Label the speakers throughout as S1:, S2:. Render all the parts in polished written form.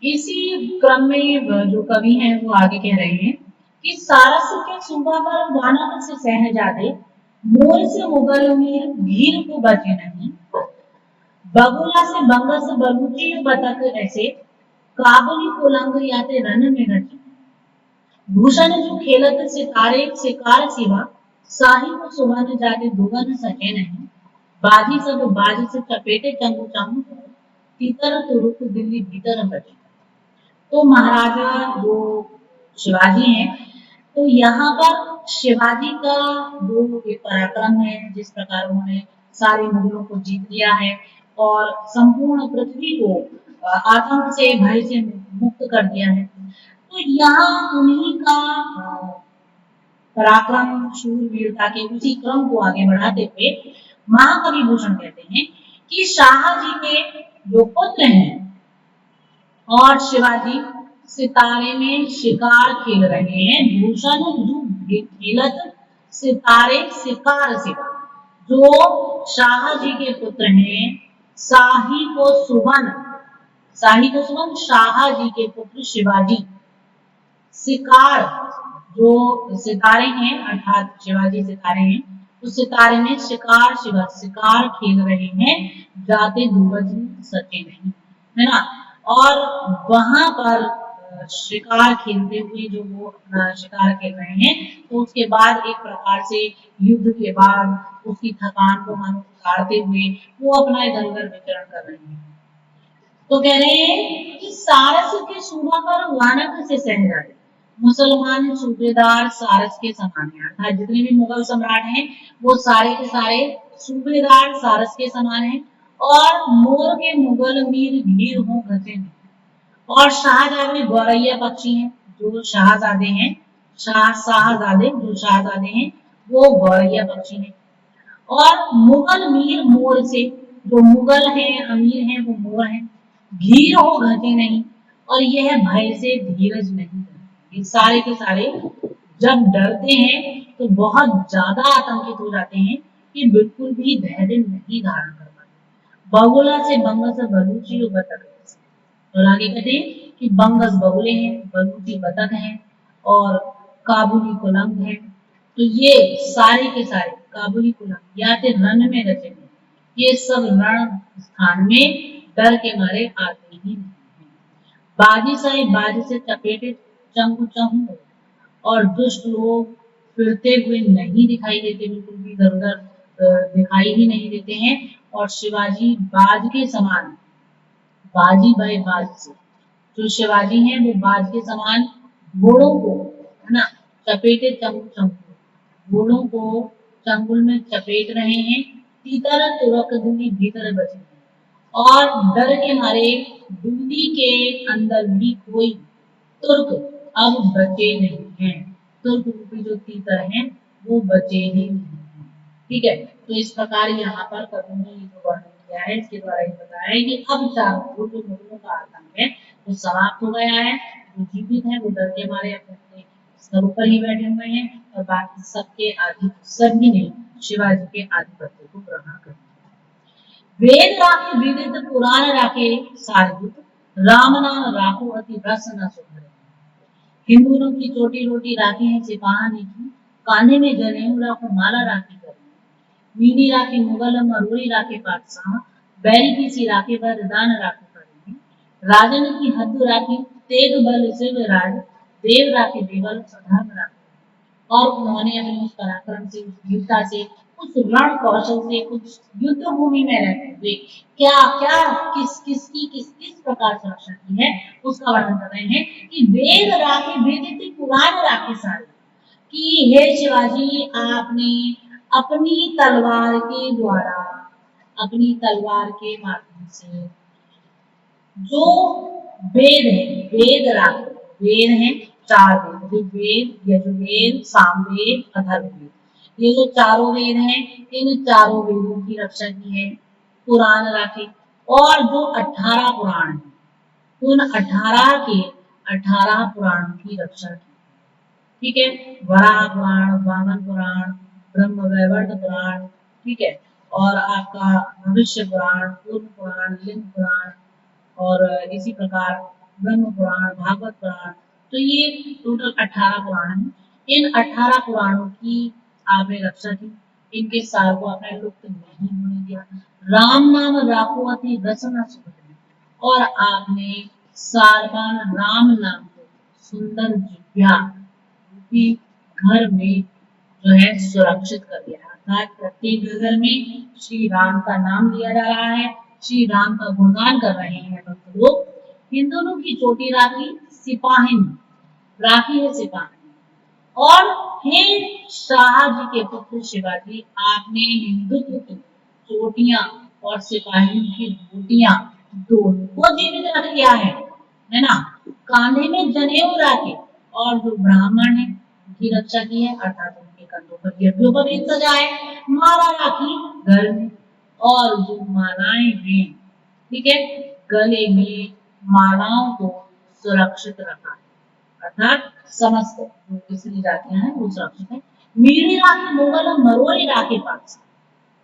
S1: इसी क्रम में जो कवि हैं वो आगे कह रहे हैं कि सारस के सुबह पर वानर से सहजादे, मोर से मुगल मीर भीर को बचे नहीं, बगुला से बंगस बलूची बतक ऐसे, काबुली कुलंग याते रन में रचे, भूषण जो खेलत सितारे शिकार सिवा, साही को सुवन जाते दुगन सके नहीं, बाजी सब बाज से चपेटे चंगू चामू, तीतर तुरुक दिल्ली भीतर बचे। तो महाराजा जो शिवाजी हैं, तो यहाँ पर शिवाजी का जो एक पराक्रम है, जिस प्रकार उन्होंने सारे मुगलों को जीत लिया है और संपूर्ण पृथ्वी को आतंक से भय से मुक्त कर दिया है, तो यहाँ उन्हीं का पराक्रम शूरवीरता के उसी क्रम को आगे बढ़ाते हुए महाकवि भूषण कहते हैं कि शाह जी के जो पुत्र हैं और शिवाजी सितारे में शिकार खेल रहे हैं, भूषण जो खेलत सितारे शिकार से, जो शाह जी के पुत्र हैं, शाही को सुवन, शाही को सुवन शाह जी के पुत्र शिवाजी शिकार, जो सितारे हैं अर्थात शिवाजी सितारे हैं, उस सितारे में शिकार शिकार खेल रहे हैं, जाते दूरज सके नहीं, है ना। और वहां पर शिकार खेलते हुए जो वो अपना शिकार खेल रहे हैं, तो उसके बाद एक प्रकार से युद्ध के बाद उसकी थकान को मानो उतारते हुए वो अपना इधर उधर विचरण कर रहे हैं। तो कह रहे हैं कि सारस के सूबा पर वानक से सहजादे, मुसलमान सूबेदार सारस के समान है, अर्थात जितने भी मुगल सम्राट हैं वो सारे के सारे सूबेदार सारस के समान हैं, और मोर के मुगल मीर भीर हो घसे में, और शाहजादे गौरैया पक्षी हैं, जो शाहजादे हैं, शाहजादे जो शाहजादे हैं वो गौरैया पक्षी हैं, और मुगल मीर मोर से, जो मुगल हैं अमीर हैं वो मोर हैं, धीर हो घटे नहीं, और यह भय से धीरज नहीं करते। ये सारे के सारे जब डरते हैं तो बहुत ज्यादा आतंकित हो जाते हैं कि बिल्कुल भी धैर्य नहीं धारण कर पाते। बगुला से बंगस बलूची और बतख, और आगे कहते हैं कि बंगस बगुले हैं, बलूची बतख हैं, और काबुली कुलंग है। तो ये सारे के सारे काबुली कुलंग या फिर रण में रचे हैं, ये सब रण स्थान में डर के मारे आते ही नहीं है। बाजी साहिब बाजी से चपेटे चंगू चंगू, और दुष्ट लोग फिरते हुए नहीं दिखाई देते, बिल्कुल भी इधर उधर दिखाई ही नहीं देते हैं, और शिवाजी बाज के समान, बाजी भाई बाज से, जो शिवाजी हैं वो बाज के समान घोड़ों को, है ना, चपेटे चंगू चंगू, घोड़ों को चंगुल में चपेट रहे हैं, तीतर तुरक दूरी भीतर बचे, और डर के मारे दूरी के अंदर भी कोई तुर्क अब बचे नहीं हैं, तुर्क रूपी जो तीतर हैं वो बचे ही नहीं हैं। ठीक है, तो इस प्रकार यहाँ पर कवि ने ये जो वर्णन किया है, इसके द्वारा ये बताया है कि अब चारों जो मुगलों का आतंक है वो समाप्त हो गया है, जो जीवित है वो डर के मारे अपने अपने स्थलों पर ही बैठे हुए हैं, और बाकी सबके आदि सभी ने शिवाजी के आधिपत्य को ग्रहण कर लिया। वेद राखे विदित पुराण राखे सारभूत, राम नाम राखो अति रस न सुधरे, हिंदुओं की चोटी रोटी राखी है सिपाही की, कान्हे में जनेऊ राखो माला राखी कर, मीनी राखी मुगल मरूरी राखे पातशाह, बैरी की सी राखे वरदान राखी करें, राजन की हद राखी तेग बल शिव राज, देव राखे देवल सधर्म राखे, और उन्होंने अपने उस पराक्रम से, उस वीरता से, उस रण कौशल से, उस युद्ध भूमि में रहते हुए क्या क्या किस प्रकार सुरक्षा की है उसका वर्णन कर रहे हैं कि वेद राखे वेदित पुराण राखे सारे, कि हे शिवाजी आपने अपनी तलवार के द्वारा, अपनी तलवार के माध्यम से जो वेद है, वेद राग, वेद है चार वेद, ऋग्वेद यजुर्वेद सामवेद अथर्ववेद, ये जो चारों वेद हैं इन चारों वेदों की रक्षा की है, पुराण राखे, और जो 18 पुराण है उन 18 के 18 पुराणों की रक्षा की। ठीक है, वराह पुराण, वामन पुराण, ब्रह्म वैवर्त पुराण, ठीक है, और आपका भविष्य पुराण, पूर्व पुराण, लिंग पुराण, और इसी प्रकार ब्रह्म पुराण, भागवत पुराण, तो ये टोटल 18 पुराण हैं। इन 18 पुराणों की आपने रक्षा की, इनके सार को आपने लुप्त नहीं होने दिया। राम नाम राखो अति रसना सुख, और आपने सारवान राम नाम को सुंदर दिव्या रूपी घर में जो है सुरक्षित कर दिया। अर्थात प्रत्येक घर में श्री राम का नाम लिया जा रहा है, श्री राम का गुणगान कर रहे हैं भक्त लोग। हिंदुओं की चोटी राखी सिपाही, राखी है सिपाही। और हे शाह जी के पुत्र शिवाजी, आपने हिंदुत्व की चोटियां और सिपाहियों की रोटियां दोनों को जीवित रख लिया है ना। कांधे में जनेऊ राखे, और जो ब्राह्मण है उनकी रक्षा की है, अर्थात उनके कंधों पर यज्ञों पर भी सजा है। माला राखी घर में, और जो मालाएं हैं, ठीक है, गले में मालाओं को सुरक्षित रखा है, अर्थात समस्त जो तीसरी जातियां हैं वो सुरक्षित है। मीरी राखी मुगल मरोड़ी राखी पास,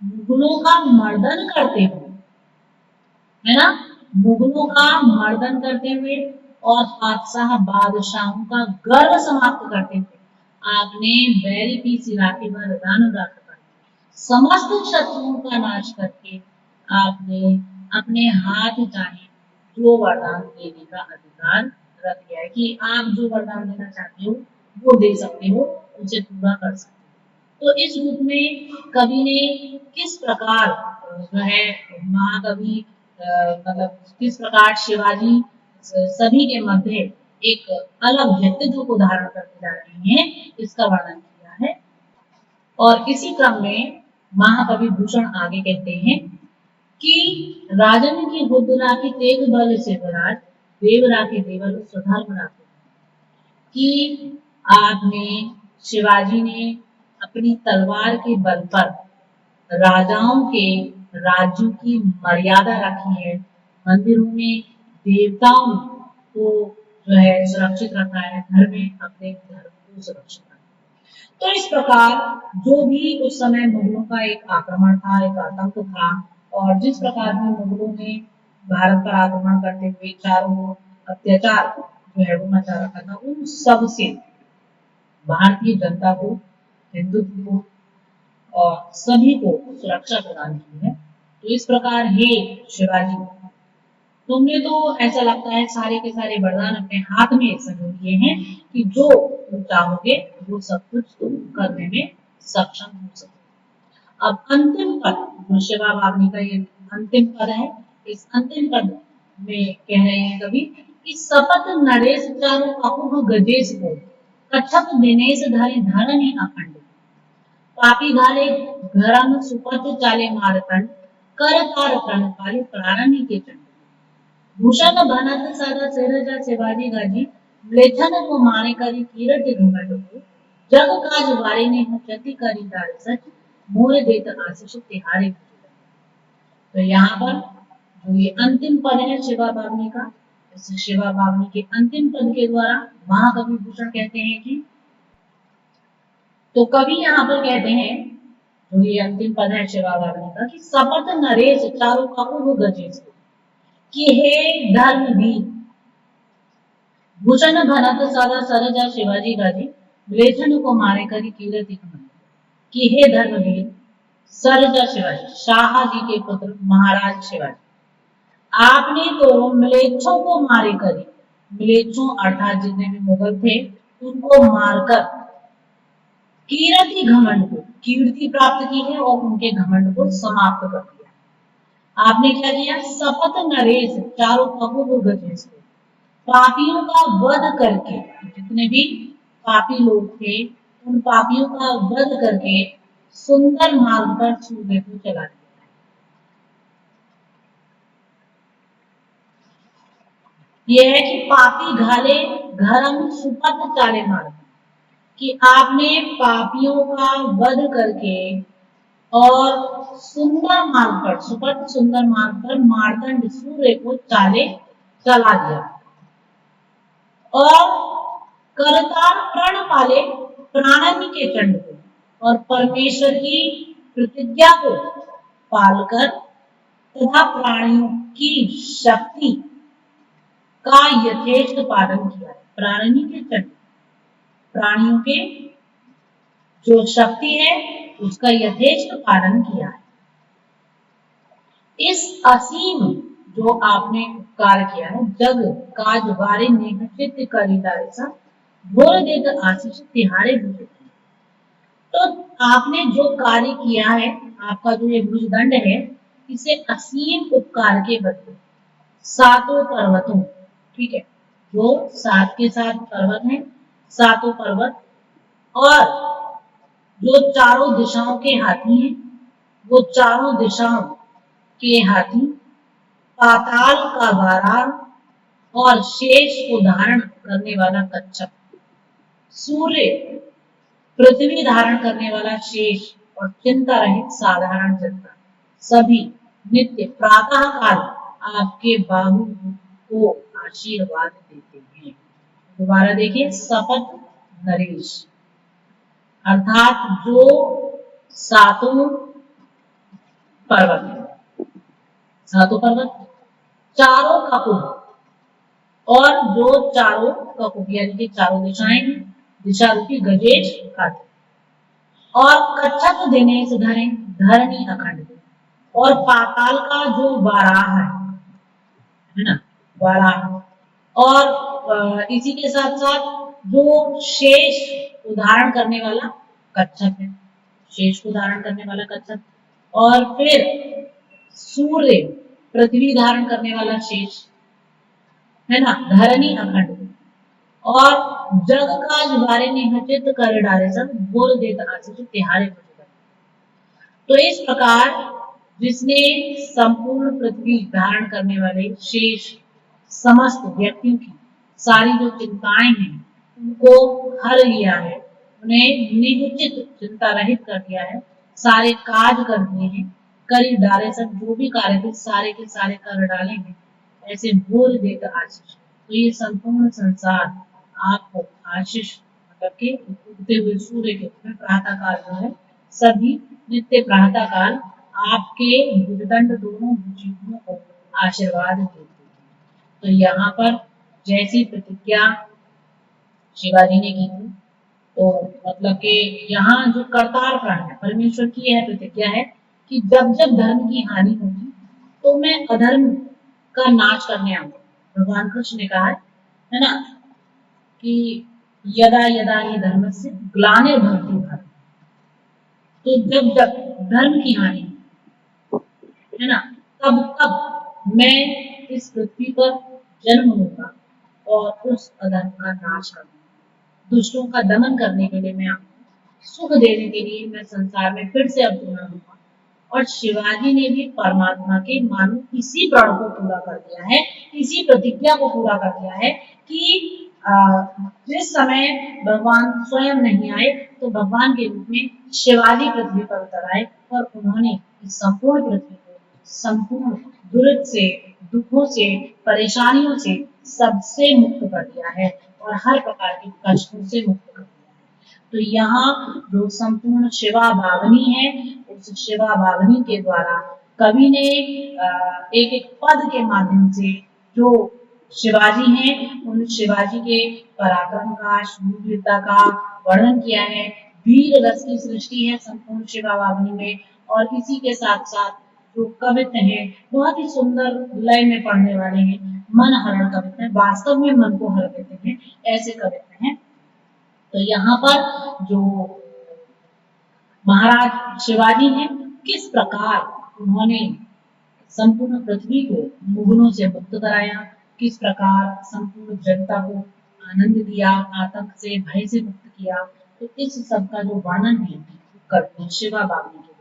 S1: मुगलों का मर्दन करते हुए, है ना, मुगलों का मर्दन करते हुए और बादशाह बादशाहों का गर्व समाप्त करते हुए आपने बैरी पीसी राखी पर रण रख कर समस्त शत्रुओं का नाश करके आपने अपने हाथ चाहे जो वरदान देने का अधिकार रख लिया है, कि आप जो वरदान देना चाहते हो वो दे सकते हो, उसे पूरा कर सकते हो। तो इस रूप में कवि ने किस प्रकार जो है महाकवि मतलब किस प्रकार शिवाजी सभी के मध्य एक अलग व्यक्तित्व को धारण करते जा रहे हैं, इसका वर्णन किया है। और इसी क्रम में महाकवि भूषण आगे कहते हैं कि राजन की बुद्ध राखी तेग बल से विराज, देव राखे देवल स्वधर्म राखे, कि आपने शिवाजी ने अपनी तलवार के बल पर राजाओं के राज्यों की मर्यादा रखी है, मंदिरों में देवताओं को जो है सुरक्षित रखा है, घर में अपने धर्म को सुरक्षित रखा है। तो इस प्रकार जो भी उस समय मुगलों का एक आक्रमण था, एक आतंक था, और जिस प्रकार में मुगलों ने भारत पर आक्रमण करते हुए चारों ओर अत्याचार जो है वो मचा रखा था, उन सब से भारतीय जनता को, हिंदुत्व को और सभी को सुरक्षा प्रदान की है। तो इस प्रकार हे शिवाजी, तुमने तो ऐसा लगता है सारे के सारे वरदान अपने हाथ में संजो लिए हैं कि जो तुम चाहोगे वो सब कुछ तुम करने में सक्षम हो सके। अब अंतिम पद जो शिवा भावनी का ये अंतिम पद है, इस अंतिम पद में कह रहे हैं कवि कि सपत नरेश चारु अकुह गजेश को, कच्छप दिनेश धरि धरनि अखंड, पापी घाले घरम सुपथ चाले मारतंड, कर तार प्रण पाले प्रारण्य के चंड, भूषण भनत सदा सिरजा शिवाजी गाजी, लेखन को माने करी कीरत घमंड को, जग काज वारे ने हो चति करी दार सच, मोर देत आशीष तिहारे। तो यहाँ पर जो ये अंतिम पद है शिवा भावनी का, इस शिवा भावनी के अंतिम पद के द्वारा महाकवि भूषण कहते हैं कि, तो कवि यहाँ पर कहते हैं जो ये अंतिम पद है शिवा भावनी का कि सपत नरेश चारों कपूर गजेश, कि हे धर्मवीर भूषण भनत सदा सरजा शिवाजी गाजी, लेखन को मारे करी कीरति घमंड, कि हे धर्मवीर सरजा शिवाजी, शाह जी के पुत्र महाराज शिवाजी, आपने तो म्लेच्छों को मारे करी, म्लेच्छों अर्थात जितने भी मुगल थे उनको मारकर कीरति घमंड को कीर्ति प्राप्त की है और उनके घमंड को समाप्त कर दिया। आपने क्या किया, सपत नरेश चारों कपूर गजेश, पापियों का वध करके, जितने भी पापी लोग थे उन पापियों का वध करके सुंदर मार्ग पर सूर्य को चला दिया। यह है कि पापी घाले घरम सुपथ चाले मार्ग, कि आपने पापियों का वध करके और सुंदर मार्ग पर, सुपथ सुंदर मार्ग पर मार्तंड सूर्य को चाले चला दिया, और करतार प्रण पाले प्राणन के चंड को, और परमेश्वर की प्रतिज्ञा को पालकर तथा प्राणियों की शक्ति का यथेष्ट पालन किया है। प्राणी के चरित्र, प्राणियों के जो शक्ति है उसका यथेष्ट पालन किया है। इस असीम जो आपने उपकार किया है, जग काज वारे निश्चित करिता ऐसा बोल देत आशीष तिहारे भुज। तो आपने जो कार्य किया है, आपका जो ये भुजदंड है, इसे असीम उपकार के बदले सातों पर्वतों, ठीक है, जो सात के सात पर्वत हैं, सातों पर्वत और जो चारों दिशाओं के हाथी हैं, वो चारों दिशाओं के हाथी, पाताल का वाराह और शेष को धारण करने वाला कच्छप, सूर्य, पृथ्वी धारण करने वाला शेष और चिंता रहित साधारण जनता, सभी नित्य प्रातः काल आपके बाहु को आशीर्वाद देते हैं। दोबारा देखिए, शपथ नरेश, अर्थात जो सातों पर्वत है, सातों पर्वत, चारों ककुभ और जो चारों ककुभ यानी कि चारों दिशाएं हैं, दिशा रूपी गजेश खाते और कच्छप दिनेश धरे धरणी अखंड, और पाताल का जो वाराह है ना, वाराह, और इसी के साथ साथ जो शेष उदाहरण करने वाला कच्छप है, शेष को धारण करने वाला कच्छप, और फिर सूर्य, पृथ्वी धारण करने वाला शेष है ना, धरणी अखंड, और जग काज बारे निहचित कर डाले सब बोल देता आशीष तिहारे भुज। तो इस प्रकार जिसने संपूर्ण पृथ्वी धारण करने वाले शेष समस्त व्यक्तियों की सारी जो चिंताएं हैं उनको हर लिया है, उन्हें निश्चित चिंता रहित कर दिया है, सारे काज कर दिए हैं, कर डाले सब जो भी कार्य थे सारे के सारे कर डाले हैं, ऐसे बोल देता आशीष। तो ये संपूर्ण संसार आपको आशीष मतलब के उगते हुए सूर्य के रूप में प्रातः काल जो है, सभी नित्य प्रातः काल आपके भुजदंड दोनों भुजों को आशीर्वाद देते हैं। तो यहाँ पर जैसी प्रतिज्ञा शिवाजी ने की थी, तो मतलब कि यहाँ जो करतार प्रण है, परमेश्वर की यह प्रतिज्ञा है कि जब जब धर्म की हानि होगी तो मैं अधर्म का नाश करने आऊंगा। भगवान कृष्ण ने कहा है ना कि यदा यदा ही धर्म से ग्लानिर्भवति भारत, तो जब जब धर्म की हानि है ना, तब तब मैं इस पृथ्वी पर जन्म लूंगा और उस अधर्म का नाश करूंगा, दुष्टों का दमन करने के लिए मैं आऊंगा, सुख देने के लिए मैं संसार में फिर से अवतरण लूंगा। और शिवाजी ने भी परमात्मा के मानो इसी प्रण को पूरा कर दिया है, इसी प्रतिज्ञा को पूरा कर दिया है कि जिस समय भगवान स्वयं नहीं आए तो भगवान के रूप में शिवाजी पृथ्वी पर उतर आए और उन्होंने इस संपूर्ण पृथ्वी को संपूर्ण दुरित से, दुखों से, परेशानियों से सबसे मुक्त कर दिया है और हर प्रकार के कष्टों से मुक्त कर दिया है। तो यहाँ जो संपूर्ण शिवा भावनी है, उस शिवा भावनी के द्वारा कवि ने एक एक पद के माध्यम से जो शिवाजी हैं उन शिवाजी के पराक्रम का, शूरवीरता का वर्णन किया है। वीर रस की सृष्टि है संपूर्ण शिवा भावनी में, और इसी के साथ साथ जो कवित्व हैं बहुत ही सुंदर लय में पढ़ने वाले हैं, मन हरण कवित्व हैं, वास्तव में मन को हर देते हैं, ऐसे कवित्व हैं। तो यहाँ पर जो महाराज शिवाजी हैं, किस प्रकार उन्होंने संपूर्ण पृथ्वी को मुगलों से मुक्त कराया, किस प्रकार संपूर्ण जनता को आनंद दिया, आतंक से, भय से मुक्त किया, तो इस सब का जो वर्णन है करते हैं शिवा भावनी के